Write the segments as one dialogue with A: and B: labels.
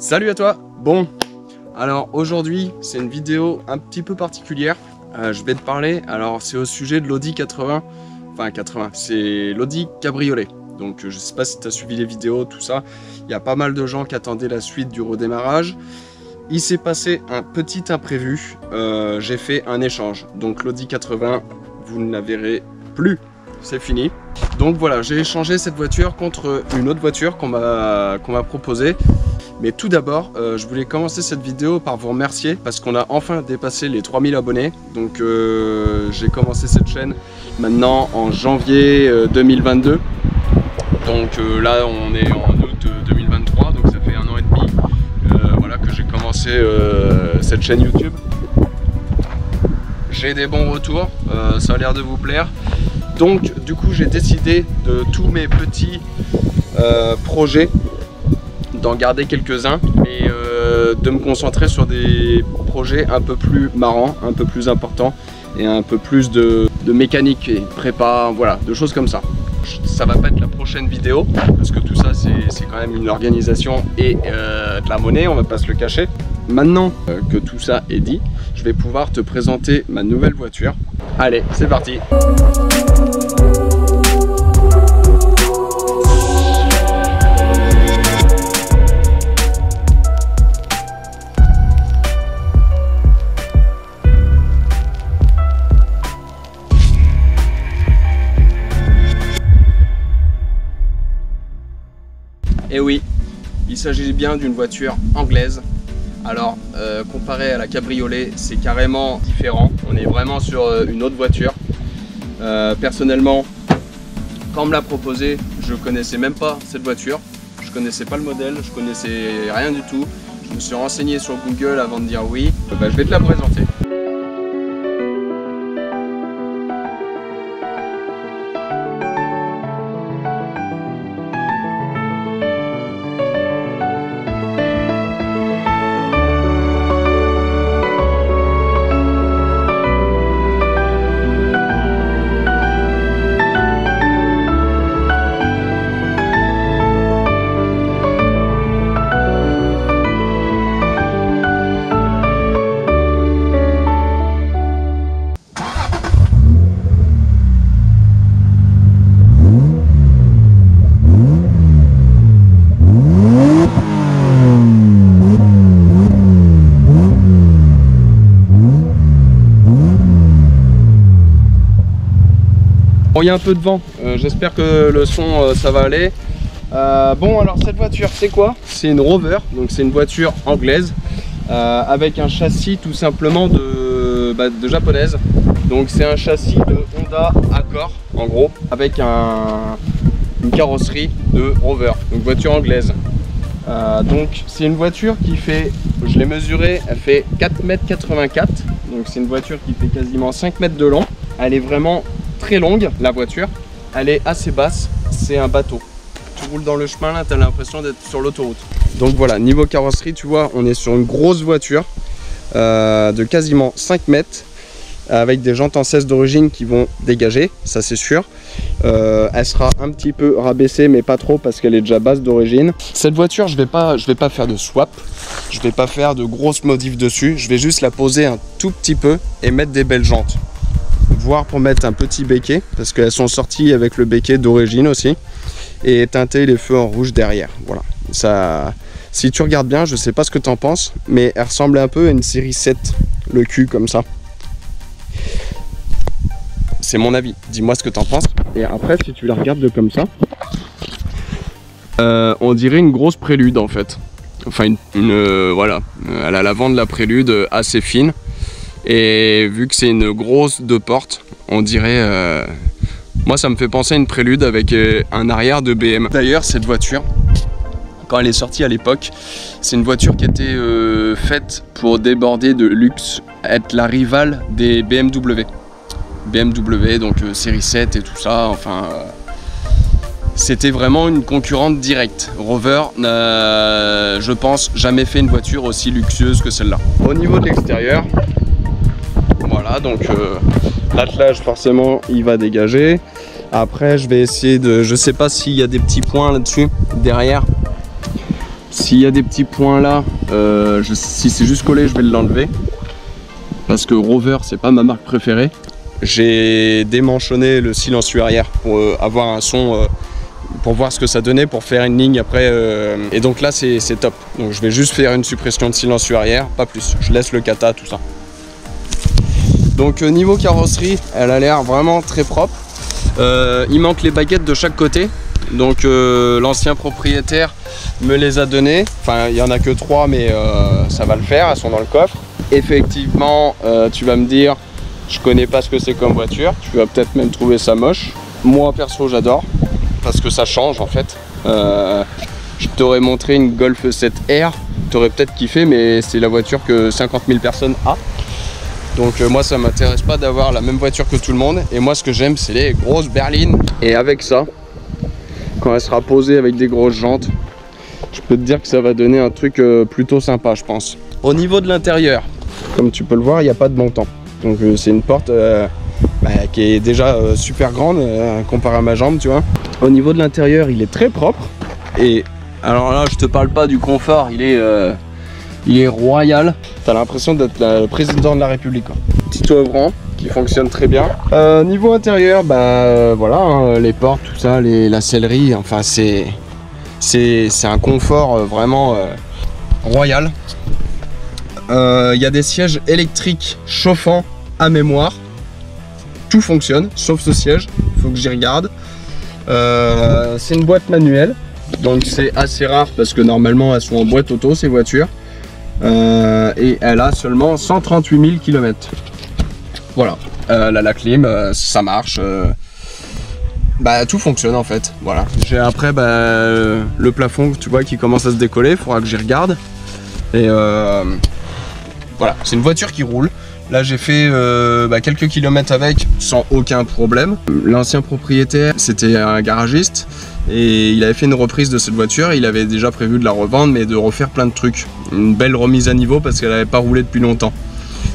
A: Salut à toi. Bon, alors aujourd'hui c'est une vidéo un petit peu particulière. Je vais te parler, alors c'est au sujet de l'Audi 80, c'est l'Audi Cabriolet. Donc je sais pas si tu as suivi les vidéos, tout ça. Il y a pas mal de gens qui attendaient la suite du redémarrage. Il s'est passé un petit imprévu, j'ai fait un échange. Donc l'Audi 80, vous ne la verrez plus, c'est fini. Donc voilà, j'ai échangé cette voiture contre une autre voiture qu'on m'a proposée. Mais tout d'abord, je voulais commencer cette vidéo par vous remercier parce qu'on a enfin dépassé les 3000 abonnés. Donc j'ai commencé cette chaîne maintenant en janvier 2022. Donc là on est en août 2023, donc ça fait 1 an et demi voilà, que j'ai commencé cette chaîne YouTube. J'ai des bons retours, ça a l'air de vous plaire. Donc du coup j'ai décidé de tous mes petits projets d'en garder quelques-uns et de me concentrer sur des projets un peu plus marrants, un peu plus importants et un peu plus de mécanique et prépa, voilà, de choses comme ça. Ça va pas être la prochaine vidéo parce que tout ça c'est quand même une organisation et de la monnaie, on va pas se le cacher. Maintenant que tout ça est dit, je vais pouvoir te présenter ma nouvelle voiture. Allez, c'est parti. Et oui, il s'agit bien d'une voiture anglaise. Alors, comparé à la Cabriolet, c'est carrément différent. On est vraiment sur une autre voiture. Personnellement, quand on me l'a proposé, je connaissais même pas cette voiture. Je connaissais pas le modèle, je connaissais rien du tout. Je me suis renseigné sur Google avant de dire oui. Je vais te la présenter. Bon, il y a un peu de vent, j'espère que le son ça va aller. Bon, alors cette voiture c'est quoi? C'est une Rover, donc c'est une voiture anglaise avec un châssis tout simplement de japonaise. Donc c'est un châssis de Honda Accord en gros, avec une carrosserie de Rover, donc voiture anglaise. Donc c'est une voiture qui fait, je l'ai mesurée, elle fait 4,84 m, donc c'est une voiture qui fait quasiment 5 mètres de long. Elle est vraiment très longue, la voiture, elle est assez basse, c'est un bateau. Tu roules dans le chemin là, tu as l'impression d'être sur l'autoroute. Donc voilà, niveau carrosserie, tu vois, on est sur une grosse voiture de quasiment 5 mètres avec des jantes en 16 d'origine qui vont dégager, ça c'est sûr. Elle sera un petit peu rabaissée mais pas trop parce qu'elle est déjà basse d'origine. Cette voiture, je vais pas faire de swap, je vais pas faire de grosses modifs dessus, je vais juste la poser un tout petit peu et mettre des belles jantes. Voire pour mettre un petit béquet parce qu'elles sont sorties avec le béquet d'origine aussi et teinter les feux en rouge derrière. Voilà, ça, si tu regardes bien, je sais pas ce que tu en penses, mais elle ressemble un peu à une série 7, le cul comme ça. C'est mon avis, dis-moi ce que tu en penses. Et après, si tu la regardes de comme ça, on dirait une grosse prélude en fait. Enfin voilà, elle a l'avant de la prélude assez fine. Et vu que c'est une grosse 2 portes, on dirait, moi ça me fait penser à une prélude avec un arrière de BM. D'ailleurs cette voiture, quand elle est sortie à l'époque, c'est une voiture qui était faite pour déborder de luxe, être la rivale des BMW. BMW, donc série 7 et tout ça, enfin... c'était vraiment une concurrente directe. Rover n'a, je pense, jamais fait une voiture aussi luxueuse que celle-là. Au niveau de l'extérieur, voilà, donc l'attelage forcément il va dégager. Après je vais essayer de, je sais pas s'il y a des petits points là-dessus derrière. S'il y a des petits points là, si c'est juste collé, je vais l'enlever. Parce que Rover, c'est pas ma marque préférée. J'ai démanchonné le silencieux arrière pour avoir un son, pour voir ce que ça donnait, pour faire une ligne après. Et donc là, c'est top. Donc je vais juste faire une suppression de silencieux arrière, pas plus. Je laisse le kata, tout ça. Donc niveau carrosserie, elle a l'air vraiment très propre. Il manque les baguettes de chaque côté. Donc l'ancien propriétaire me les a données. Enfin, il y en a que 3, mais ça va le faire. Elles sont dans le coffre. Effectivement, tu vas me dire, je connais pas ce que c'est comme voiture. Tu vas peut-être même trouver ça moche. Moi perso, j'adore parce que ça change en fait. Je t'aurais montré une Golf 7R. T'aurais peut-être kiffé, mais c'est la voiture que 50 000 personnes a. Donc moi ça m'intéresse pas d'avoir la même voiture que tout le monde. Et moi ce que j'aime c'est les grosses berlines. Et avec ça, quand elle sera posée avec des grosses jantes, je peux te dire que ça va donner un truc plutôt sympa je pense. Au niveau de l'intérieur, comme tu peux le voir, il n'y a pas de montant. Donc c'est une porte qui est déjà super grande comparée à ma jambe, tu vois. Au niveau de l'intérieur, il est très propre. Et alors là je te parle pas du confort, il est royal. T'as l'impression d'être le président de la République, quoi. Petit ouvrant qui fonctionne très bien. Niveau intérieur, voilà, hein, les portes, tout ça, la sellerie, enfin c'est un confort vraiment royal. Il y a des sièges électriques chauffants à mémoire. Tout fonctionne, sauf ce siège. Il faut que j'y regarde. C'est une boîte manuelle. Donc c'est assez rare parce que normalement elles sont en boîte auto ces voitures. Et elle a seulement 138 000 km. Voilà, la clim, ça marche. Tout fonctionne en fait. Voilà. J'ai après le plafond, tu vois, qui commence à se décoller. Il faudra que j'y regarde. Et voilà, c'est une voiture qui roule. Là j'ai fait quelques kilomètres avec sans aucun problème. L'ancien propriétaire c'était un garagiste et il avait fait une reprise de cette voiture. Il avait déjà prévu de la revendre mais de refaire plein de trucs. Une belle remise à niveau parce qu'elle n'avait pas roulé depuis longtemps.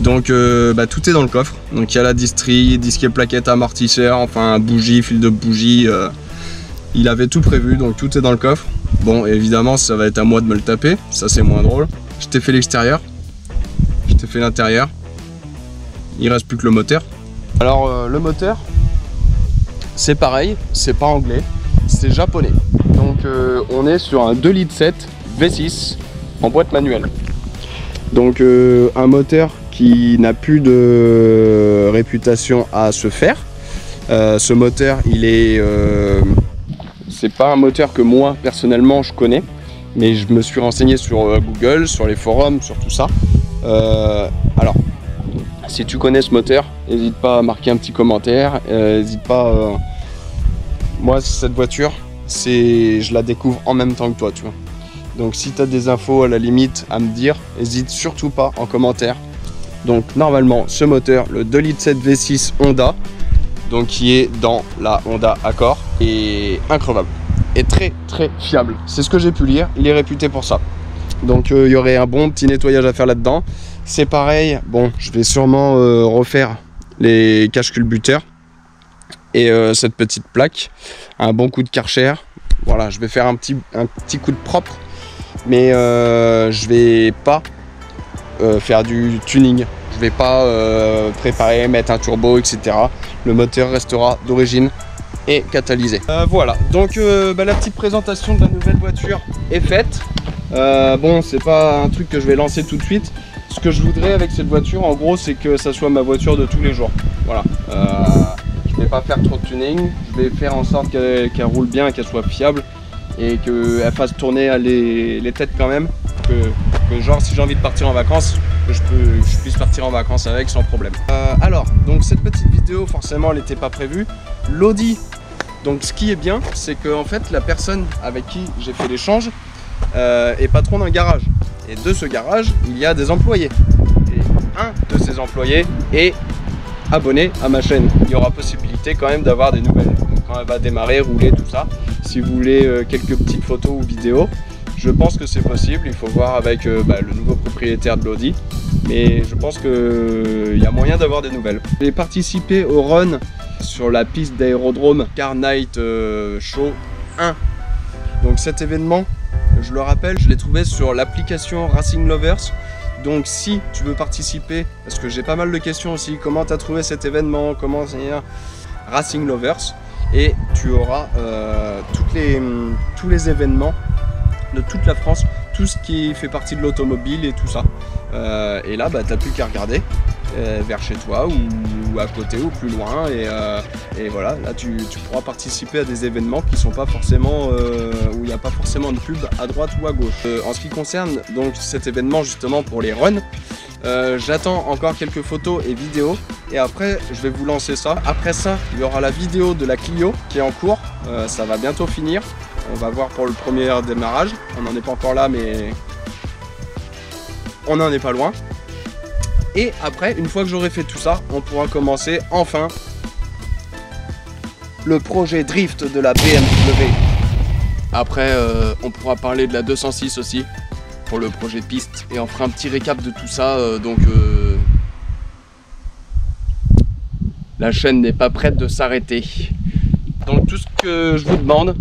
A: Donc tout est dans le coffre. Donc il y a la distrie, disque plaquette, amortisseur, enfin bougie, fil de bougie. Il avait tout prévu donc tout est dans le coffre. Bon évidemment ça va être à moi de me le taper, ça c'est moins drôle. Je t'ai fait l'extérieur, je t'ai fait l'intérieur. Il reste plus que le moteur. Alors le moteur, c'est pareil, c'est pas anglais, c'est japonais. Donc on est sur un 2,7 litres V6 en boîte manuelle. Donc un moteur qui n'a plus de réputation à se faire. Ce moteur, il est, c'est pas un moteur que moi personnellement je connais, mais je me suis renseigné sur Google, sur les forums, sur tout ça. Alors, si tu connais ce moteur, n'hésite pas à marquer un petit commentaire. N'hésite pas. Moi, cette voiture, je la découvre en même temps que toi, tu vois. Donc, si tu as des infos à la limite à me dire, n'hésite surtout pas en commentaire. Donc, normalement, ce moteur, le 2,7 litres V6 Honda, donc qui est dans la Honda Accord, est increvable et très très fiable. C'est ce que j'ai pu lire. Il est réputé pour ça. Donc, il y aurait un bon petit nettoyage à faire là-dedans. C'est pareil, bon, je vais sûrement refaire les cache-culbuteurs et cette petite plaque, un bon coup de Karcher. Voilà, je vais faire un petit coup de propre, mais je vais pas faire du tuning. Je vais pas préparer, mettre un turbo, etc. Le moteur restera d'origine et catalysé. Voilà, donc la petite présentation de la nouvelle voiture est faite. Bon, c'est pas un truc que je vais lancer tout de suite. Ce que je voudrais avec cette voiture, en gros, c'est que ça soit ma voiture de tous les jours. Voilà. Je vais pas faire trop de tuning. Je vais faire en sorte qu'elle roule bien, qu'elle soit fiable et qu'elle fasse tourner les têtes quand même. Que genre, si j'ai envie de partir en vacances, que je puisse partir en vacances avec sans problème. Alors, donc cette petite vidéo, forcément, elle n'était pas prévue. L'Audi. Donc, ce qui est bien, c'est que en fait, la personne avec qui j'ai fait l'échange est patron d'un garage. Et de ce garage, il y a des employés. Et un de ces employés est abonné à ma chaîne. Il y aura possibilité quand même d'avoir des nouvelles. Donc quand elle va démarrer, rouler, tout ça. Si vous voulez quelques petites photos ou vidéos, je pense que c'est possible. Il faut voir avec le nouveau propriétaire de l'Audi. Mais je pense qu'il y a moyen d'avoir des nouvelles. J'ai participé au run sur la piste d'aérodrome Car Night Show 1. Donc cet événement, je le rappelle, je l'ai trouvé sur l'application Racing Lovers. Donc si tu veux participer, parce que j'ai pas mal de questions aussi, comment tu as trouvé cet événement, comment c'est Racing Lovers, et tu auras tous les événements de toute la France, tout ce qui fait partie de l'automobile et tout ça. Et là, bah, tu n'as plus qu'à regarder vers chez toi ou à côté ou plus loin. Et voilà, là tu pourras participer à des événements qui sont pas forcément où il n'y a pas forcément de pub à droite ou à gauche. En ce qui concerne donc cet événement justement pour les runs, j'attends encore quelques photos et vidéos et après je vais vous lancer ça. Après ça, il y aura la vidéo de la Clio qui est en cours, ça va bientôt finir. On va voir pour le premier démarrage, on n'en est pas encore là mais on n'en est pas loin. Et après, une fois que j'aurai fait tout ça, on pourra commencer enfin le projet drift de la BMW. Après, on pourra parler de la 206 aussi pour le projet de piste et on fera un petit récap de tout ça. La chaîne n'est pas prête de s'arrêter. Donc tout ce que je vous demande,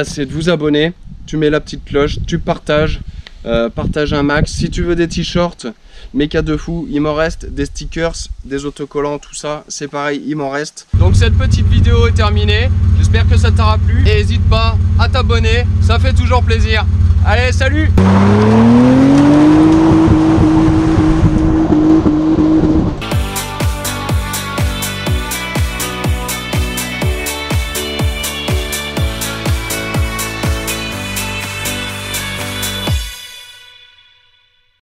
A: c'est de vous abonner. Tu mets la petite cloche, tu partages, partage un max. Si tu veux des t-shirts, méca de fou, il m'en reste, des stickers, des autocollants, tout ça, c'est pareil, il m'en reste. Donc cette petite vidéo est terminée, j'espère que ça t'aura plu et n'hésite pas à t'abonner, ça fait toujours plaisir. Allez, salut!